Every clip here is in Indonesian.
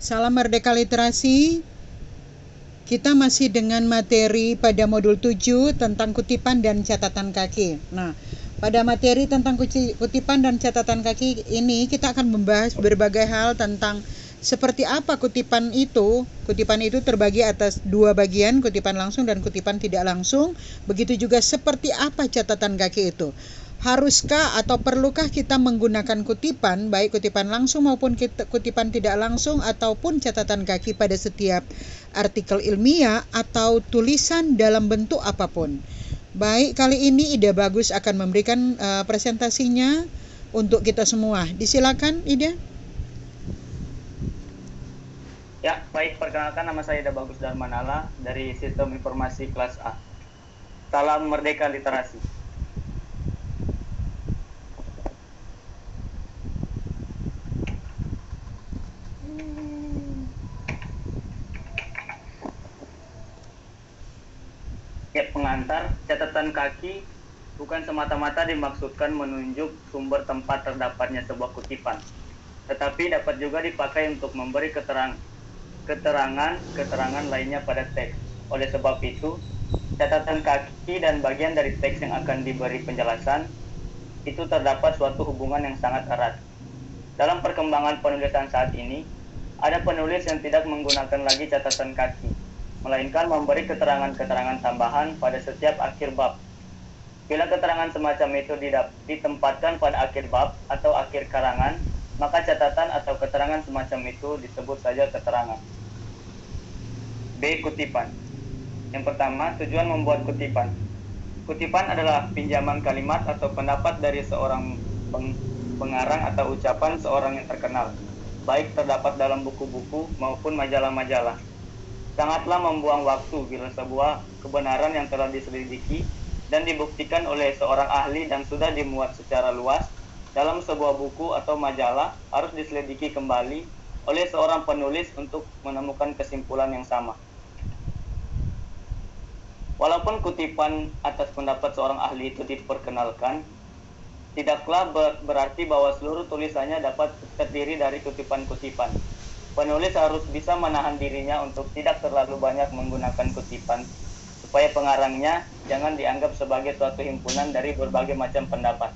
Salam Merdeka Literasi. Kita masih dengan materi pada modul 7 tentang kutipan dan catatan kaki. Nah, pada materi tentang kutipan dan catatan kaki ini kita akan membahas berbagai hal tentang seperti apa kutipan itu. Kutipan itu terbagi atas dua bagian, kutipan langsung dan kutipan tidak langsung. Begitu juga seperti apa catatan kaki itu. Haruskah atau perlukah kita menggunakan kutipan, baik kutipan langsung maupun kutipan tidak langsung ataupun catatan kaki pada setiap artikel ilmiah atau tulisan dalam bentuk apapun. Baik, kali ini Ida Bagus akan memberikan presentasinya untuk kita semua. Disilakan, Ida. Ya, baik, perkenalkan nama saya Ida Bagus Darmanala dari Sistem Informasi Kelas A. Salam Merdeka Literasi. Ya, pengantar, catatan kaki bukan semata-mata dimaksudkan menunjuk sumber tempat terdapatnya sebuah kutipan, tetapi dapat juga dipakai untuk memberi keterangan lainnya pada teks. Oleh sebab itu, catatan kaki dan bagian dari teks yang akan diberi penjelasan itu terdapat suatu hubungan yang sangat erat. Dalam perkembangan penulisan saat ini, ada penulis yang tidak menggunakan lagi catatan kaki, melainkan memberi keterangan-keterangan tambahan pada setiap akhir bab. Bila keterangan semacam itu ditempatkan pada akhir bab atau akhir karangan, maka catatan atau keterangan semacam itu disebut saja keterangan. B. Kutipan. Yang pertama, tujuan membuat kutipan. Kutipan adalah pinjaman kalimat atau pendapat dari seorang pengarang atau ucapan seorang yang terkenal, baik terdapat dalam buku-buku maupun majalah-majalah. Sangatlah membuang waktu bila sebuah kebenaran yang telah diselidiki dan dibuktikan oleh seorang ahli dan sudah dimuat secara luas dalam sebuah buku atau majalah harus diselidiki kembali oleh seorang penulis untuk menemukan kesimpulan yang sama. Walaupun kutipan atas pendapat seorang ahli itu diperkenalkan, tidaklah berarti bahwa seluruh tulisannya dapat terdiri dari kutipan-kutipan. Penulis harus bisa menahan dirinya untuk tidak terlalu banyak menggunakan kutipan, supaya pengarangnya jangan dianggap sebagai suatu himpunan dari berbagai macam pendapat.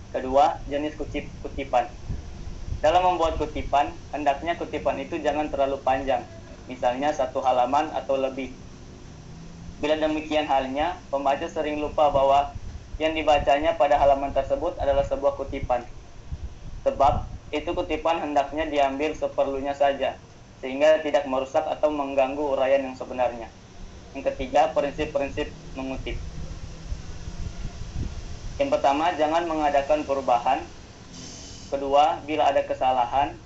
Kedua, jenis kutipan. Dalam membuat kutipan, hendaknya kutipan itu jangan terlalu panjang, misalnya 1 halaman atau lebih. Bila demikian halnya, pembaca sering lupa bahwa yang dibacanya pada halaman tersebut adalah sebuah kutipan. Sebab itu kutipan hendaknya diambil seperlunya saja, sehingga tidak merusak atau mengganggu uraian yang sebenarnya. Yang ketiga, prinsip-prinsip mengutip. Yang pertama, jangan mengadakan perubahan. Kedua, bila ada kesalahan.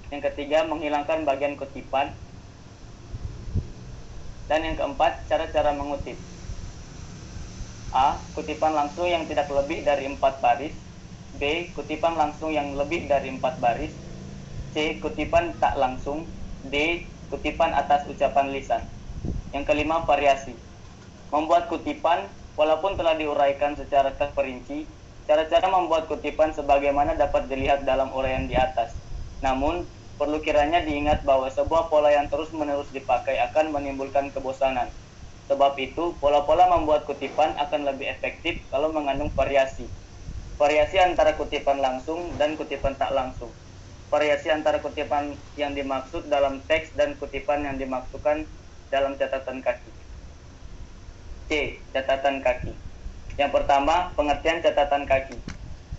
Yang ketiga, menghilangkan bagian kutipan. Dan yang keempat, cara-cara mengutip. A. Kutipan langsung yang tidak lebih dari 4 baris. B. Kutipan langsung yang lebih dari 4 baris. C. Kutipan tak langsung. D. Kutipan atas ucapan lisan. Yang kelima, variasi. Membuat kutipan, walaupun telah diuraikan secara terperinci, cara-cara membuat kutipan sebagaimana dapat dilihat dalam uraian di atas. Namun, perlu kiranya diingat bahwa sebuah pola yang terus-menerus dipakai akan menimbulkan kebosanan. Sebab itu, pola-pola membuat kutipan akan lebih efektif kalau mengandung variasi. Variasi antara kutipan langsung dan kutipan tak langsung. Variasi antara kutipan yang dimaksud dalam teks dan kutipan yang dimaksudkan dalam catatan kaki. C. Catatan kaki. Yang pertama, pengertian catatan kaki.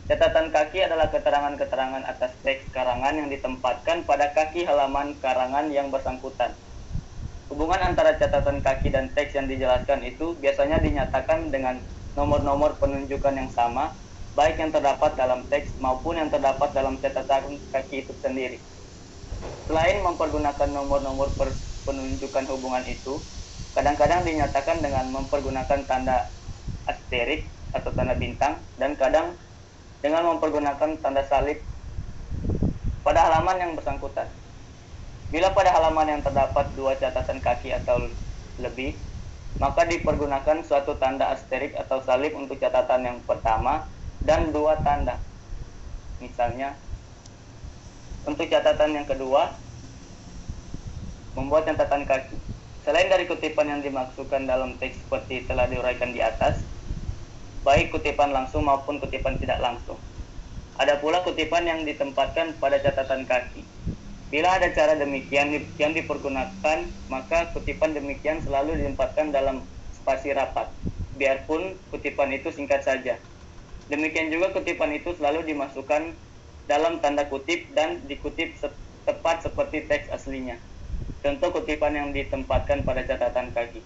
Catatan kaki adalah keterangan-keterangan atas teks karangan yang ditempatkan pada kaki halaman karangan yang bersangkutan. Hubungan antara catatan kaki dan teks yang dijelaskan itu biasanya dinyatakan dengan nomor-nomor penunjukan yang sama, baik yang terdapat dalam teks maupun yang terdapat dalam catatan kaki itu sendiri. Selain mempergunakan nomor-nomor penunjukan hubungan itu, kadang-kadang dinyatakan dengan mempergunakan tanda asterik atau tanda bintang, dan kadang dengan mempergunakan tanda salib pada halaman yang bersangkutan. Bila pada halaman yang terdapat 2 catatan kaki atau lebih, maka dipergunakan suatu tanda asterik atau salib untuk catatan yang pertama dan 2 tanda. Misalnya, untuk catatan yang kedua, Membuat catatan kaki. Selain dari kutipan yang dimaksudkan dalam teks seperti telah diuraikan di atas, baik kutipan langsung maupun kutipan tidak langsung. Ada pula kutipan yang ditempatkan pada catatan kaki. Bila ada cara demikian yang dipergunakan, maka kutipan demikian selalu ditempatkan dalam spasi rapat, biarpun kutipan itu singkat saja. Demikian juga kutipan itu selalu dimasukkan dalam tanda kutip dan dikutip tepat seperti teks aslinya. Contoh kutipan yang ditempatkan pada catatan kaki.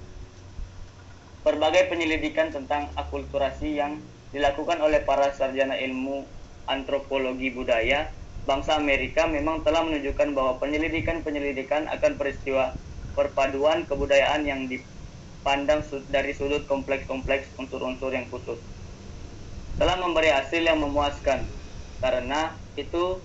Berbagai penyelidikan tentang akulturasi yang dilakukan oleh para sarjana ilmu antropologi budaya bangsa Amerika memang telah menunjukkan bahwa penyelidikan akan peristiwa perpaduan kebudayaan yang dipandang dari sudut kompleks-kompleks unsur-unsur yang khusus telah memberi hasil yang memuaskan. Karena itu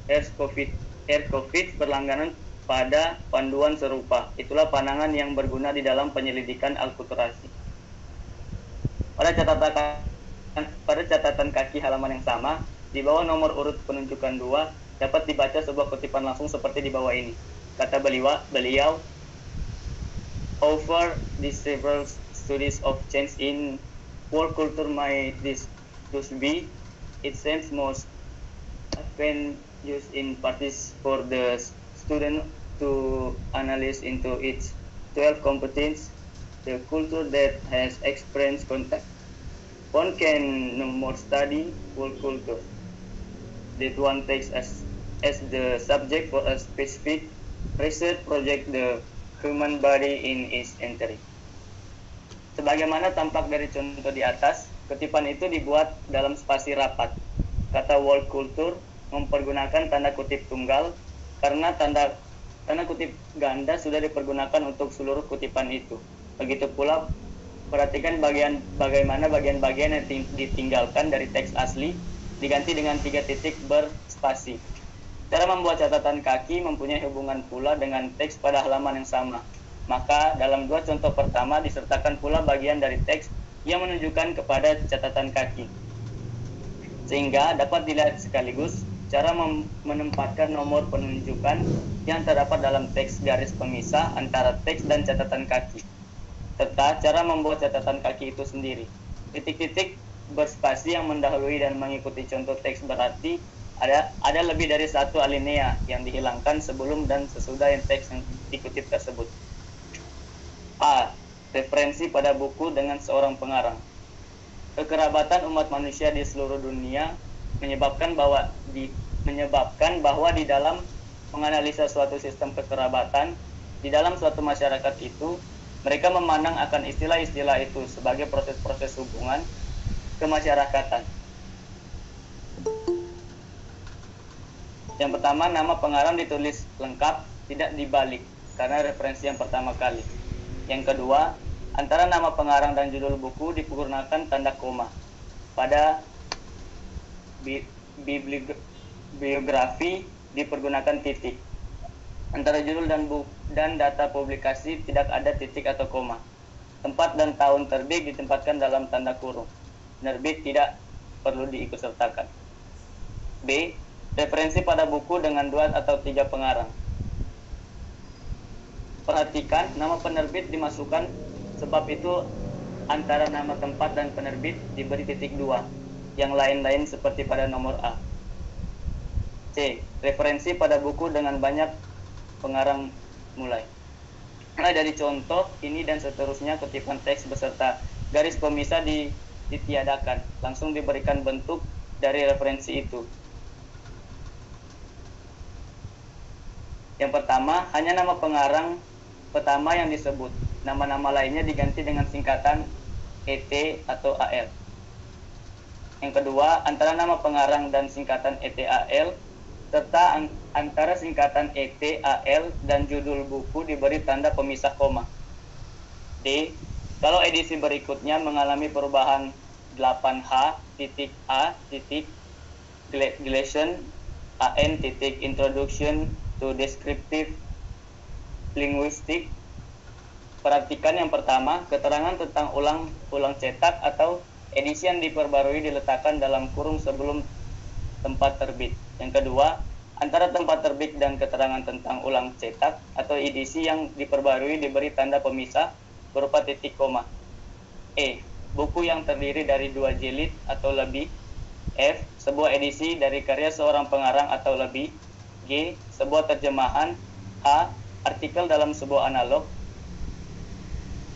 Herskovits berlangganan pada panduan serupa. Itulah pandangan yang berguna di dalam penyelidikan akulturasi. Pada catatan kaki halaman yang sama, di bawah nomor urut penunjukan 2 dapat dibaca sebuah kutipan langsung seperti di bawah ini. Kata beliau, over the several studies of change in world culture might this be, it seems most advantageous in practice for the student to analyze into its 12 competence the culture that has experienced contact. One can no more study world culture that one takes as the subject for a specific research project, the human body in its entry. Sebagaimana tampak dari contoh di atas, kutipan itu dibuat dalam spasi rapat. Kata world culture mempergunakan tanda kutip tunggal karena tanda kutip ganda sudah dipergunakan untuk seluruh kutipan itu. Begitu pula perhatikan bagaimana bagian-bagian yang ditinggalkan dari teks asli diganti dengan 3 titik berspasi. Cara membuat catatan kaki mempunyai hubungan pula dengan teks pada halaman yang sama. Maka dalam 2 contoh pertama disertakan pula bagian dari teks yang menunjukkan kepada catatan kaki. Sehingga dapat dilihat sekaligus cara menempatkan nomor penunjukan yang terdapat dalam teks garis pemisah antara teks dan catatan kaki, serta cara membuat catatan kaki itu sendiri. Titik-titik berspasi yang mendahului dan mengikuti contoh teks berarti ada lebih dari 1 alinea yang dihilangkan sebelum dan sesudah yang teks yang dikutip tersebut. A. Referensi pada buku dengan seorang pengarang. Kekerabatan umat manusia di seluruh dunia menyebabkan bahwa di dalam menganalisa suatu sistem kekerabatan di dalam suatu masyarakat itu, mereka memandang akan istilah-istilah itu sebagai proses-proses hubungan kemasyarakatan. Yang pertama, nama pengarang ditulis lengkap, tidak dibalik karena referensi yang pertama kali. Yang kedua, antara nama pengarang dan judul buku digunakan tanda koma. Pada biografi dipergunakan titik. Antara judul dan data publikasi tidak ada titik atau koma. Tempat dan tahun terbit ditempatkan dalam tanda kurung. Penerbit tidak perlu diikutsertakan. B. Referensi pada buku dengan 2 atau 3 pengarang. Perhatikan, nama penerbit dimasukkan, sebab itu antara nama tempat dan penerbit diberi titik 2. Yang lain-lain seperti pada nomor A. C. Referensi pada buku dengan banyak pengarang mulai. Mulai dari contoh ini dan seterusnya, kutipan teks beserta garis pemisah ditiadakan, langsung diberikan bentuk dari referensi itu. Yang pertama, hanya nama pengarang pertama yang disebut. Nama-nama lainnya diganti dengan singkatan ET atau AL. Yang kedua, antara nama pengarang dan singkatan ETAL, serta antara singkatan ETAL dan judul buku diberi tanda pemisah koma. D. Kalau edisi berikutnya mengalami perubahan 8H titik A titik deletion AN titik introduction to descriptive linguistic. Perhatikan yang pertama, keterangan tentang ulang cetak atau edisi yang diperbarui diletakkan dalam kurung sebelum tempat terbit. Yang kedua, Antara tempat terbit dan keterangan tentang ulang cetak atau edisi yang diperbarui diberi tanda pemisah berupa titik koma. E. Buku yang terdiri dari 2 jilid atau lebih. F. Sebuah edisi dari karya seorang pengarang atau lebih. G. Sebuah terjemahan. H. Artikel dalam sebuah analog.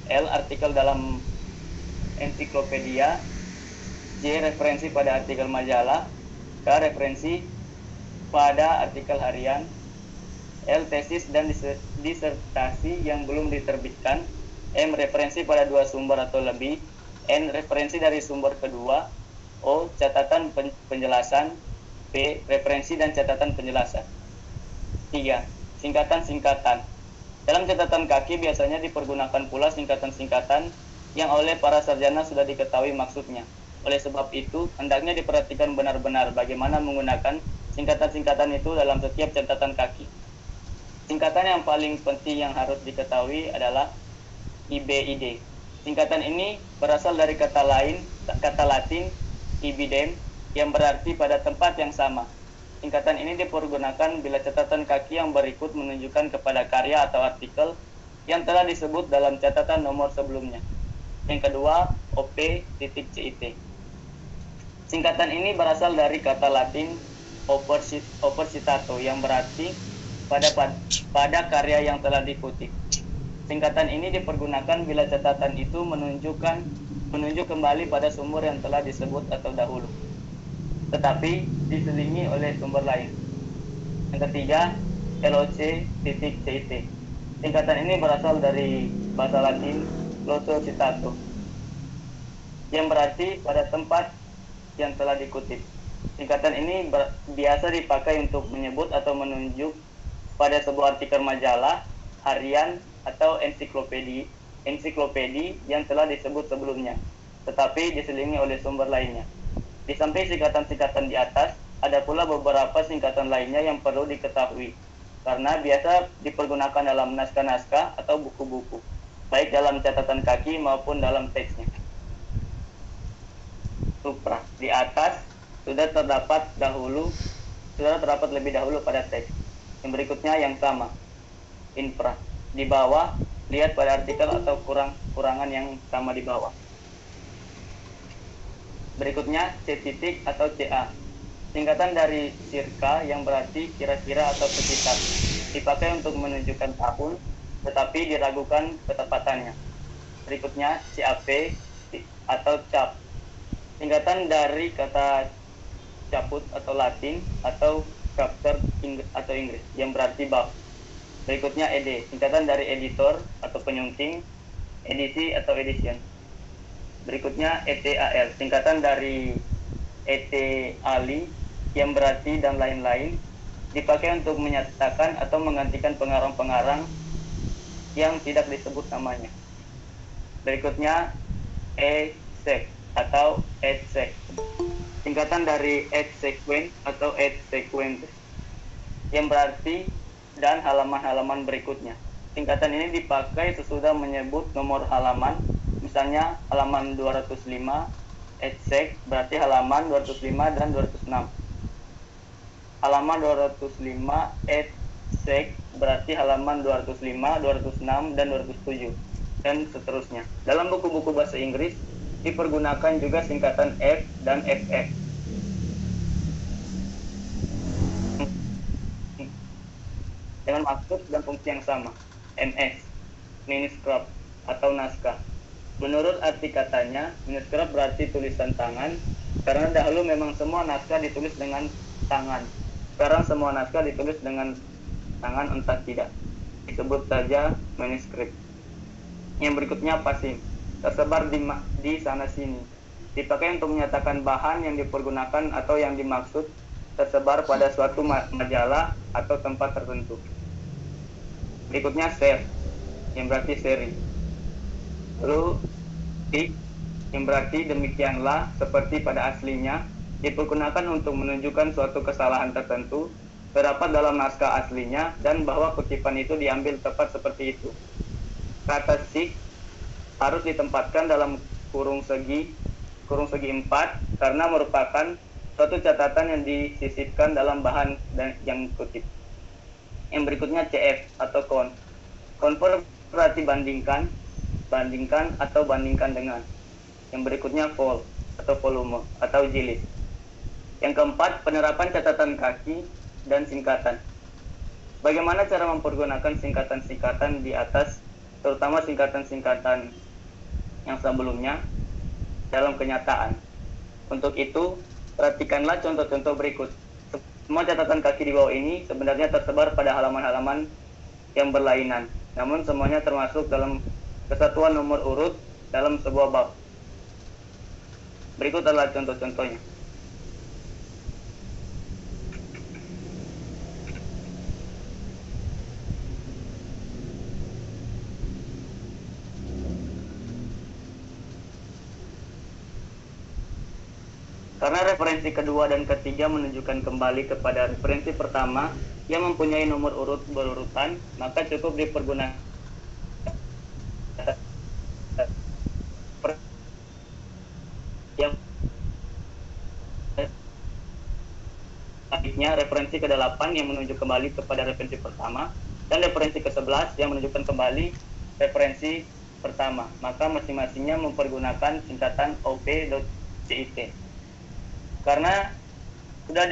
L. Artikel dalam ensiklopedia. J. Referensi pada artikel majalah. K. Referensi pada artikel harian. L. Tesis dan disertasi yang belum diterbitkan. M. Referensi pada 2 sumber atau lebih. N. Referensi dari sumber kedua. O. Catatan penjelasan. P. Referensi dan catatan penjelasan. 3. Singkatan-singkatan. Dalam catatan kaki biasanya dipergunakan pula singkatan-singkatan yang oleh para sarjana sudah diketahui maksudnya. Oleh sebab itu, hendaknya diperhatikan benar-benar bagaimana menggunakan singkatan-singkatan itu dalam setiap catatan kaki. Singkatan yang paling penting yang harus diketahui adalah IBID. Singkatan ini berasal dari kata Latin ibidem yang berarti pada tempat yang sama. Singkatan ini dipergunakan bila catatan kaki yang berikut menunjukkan kepada karya atau artikel yang telah disebut dalam catatan nomor sebelumnya. Yang kedua, OP.CIT. Singkatan ini berasal dari kata Latin opercitato yang berarti pada karya yang telah dikutip. Singkatan ini dipergunakan bila catatan itu menunjuk kembali pada sumber yang telah disebut atau dahulu, tetapi diselingi oleh sumber lain. Yang ketiga, LOC.CIT. Singkatan ini berasal dari bahasa Latin loco citato yang berarti pada tempat yang telah dikutip. Singkatan ini biasa dipakai untuk menyebut atau menunjuk pada sebuah artikel majalah, harian, atau ensiklopedi yang telah disebut sebelumnya, tetapi diselingi oleh sumber lainnya. Di samping singkatan-singkatan di atas, ada pula beberapa singkatan lainnya yang perlu diketahui, karena biasa dipergunakan dalam naskah-naskah atau buku-buku, baik dalam catatan kaki maupun dalam teksnya. Supra. Di atas sudah terdapat lebih dahulu pada teks. Yang berikutnya yang sama. Infra. Di bawah, lihat pada artikel atau kurangan yang sama di bawah. Berikutnya C titik atau CA. Singkatan dari circa yang berarti kira-kira atau sekitar. Dipakai untuk menunjukkan tahun, tetapi diragukan ketepatannya. Berikutnya CAP atau cap. Singkatan dari kata caput atau Latin atau chapter atau Inggris yang berarti bab. Berikutnya ED, singkatan dari editor atau penyunting, edisi atau edition. Berikutnya ETAL, singkatan dari ETALI yang berarti dan lain-lain, dipakai untuk menyatakan atau menggantikan pengarang-pengarang yang tidak disebut namanya. Berikutnya ESEC atau EDSEC, singkatan dari Ed Sequence atau Ed Sequence yang berarti dan halaman-halaman berikutnya. Singkatan ini dipakai sesudah menyebut nomor halaman, misalnya halaman 205 EDSEC berarti halaman 205 dan 206. Halaman 205 EDSEC berarti halaman 205, 206 dan 207 dan seterusnya. Dalam buku-buku bahasa Inggris dipergunakan juga singkatan F dan FF. Dengan maksud dan fungsi yang sama. MS, manuscript atau naskah. Menurut arti katanya, manuscript berarti tulisan tangan, karena dahulu memang semua naskah ditulis dengan tangan. Sekarang semua naskah ditulis dengan tangan entah tidak. Disebut saja manuscript. Yang berikutnya pasif, tersebar di sana-sini. Dipakai untuk menyatakan bahan yang dipergunakan atau yang dimaksud tersebar pada suatu majalah atau tempat tertentu. Berikutnya share, yang berarti seri. Lalu tik, yang berarti demikianlah seperti pada aslinya, dipergunakan untuk menunjukkan suatu kesalahan tertentu terdapat dalam naskah aslinya dan bahwa kutipan itu diambil tepat seperti itu. Kata sik harus ditempatkan dalam kurung segi 4 karena merupakan suatu catatan yang disisipkan dalam bahan yang kutip. Yang berikutnya CF atau convert berarti bandingkan, atau bandingkan dengan. Yang berikutnya vol atau volume atau jilid. Yang keempat, penerapan catatan kaki dan singkatan. Bagaimana cara mempergunakan singkatan-singkatan di atas, terutama singkatan-singkatan yang sebelumnya dalam kenyataan. Untuk itu, perhatikanlah contoh-contoh berikut. Semua catatan kaki di bawah ini sebenarnya tersebar pada halaman-halaman yang berlainan, namun semuanya termasuk dalam kesatuan nomor urut dalam sebuah bab. Berikut adalah contoh-contohnya. Karena referensi kedua dan ketiga menunjukkan kembali kepada referensi pertama yang mempunyai nomor urut berurutan, maka cukup dipergunakan yang selanjutnya referensi ke-8 yang menunjuk kembali kepada referensi pertama, dan referensi ke-11 yang menunjukkan kembali referensi pertama. Maka masing-masingnya mempergunakan singkatan op.cit. Karena sudah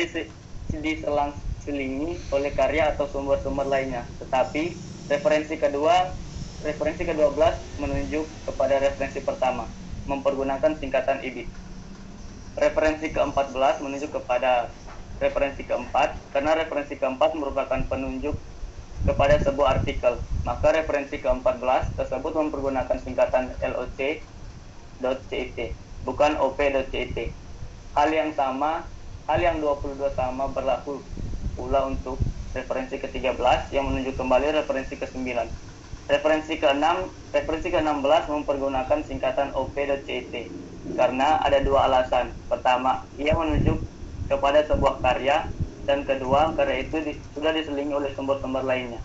diselang-selingi oleh karya atau sumber-sumber lainnya. Tetapi referensi ke-12 menunjuk kepada referensi pertama, mempergunakan singkatan IBIT. Referensi ke-14 menunjuk kepada referensi keempat, karena referensi keempat merupakan penunjuk kepada sebuah artikel. Maka referensi ke-14 tersebut mempergunakan singkatan LOC.CIT, bukan OP.CIT. Hal yang 22 sama berlaku pula untuk referensi ke-13 yang menunjuk kembali referensi ke-9. Referensi ke-16 mempergunakan singkatan OP.CIT karena ada dua alasan. Pertama, ia menunjuk kepada sebuah karya, dan kedua, karya itu sudah diselingi oleh sumber-sumber lainnya.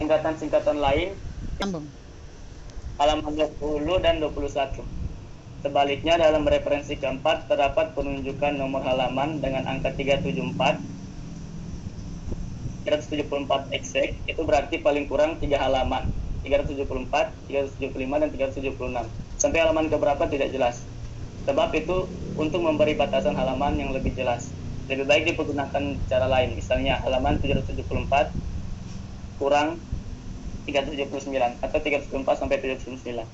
Singkatan-singkatan lain halaman 20 dan 21. Sebaliknya, dalam referensi keempat terdapat penunjukan nomor halaman dengan angka 374 exact, itu berarti paling kurang 3 halaman, 374, 375, dan 376. Sampai halaman keberapa tidak jelas. Sebab itu untuk memberi batasan halaman yang lebih jelas, lebih baik dipergunakan cara lain, misalnya halaman 774 kurang 379 atau 374 sampai 779.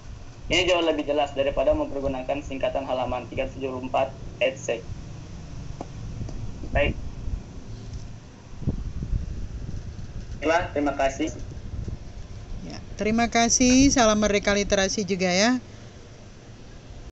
Ini jauh lebih jelas daripada mempergunakan singkatan halaman 374 etc. Baik. Terima kasih. Ya, terima kasih. Salam merdeka literasi juga ya.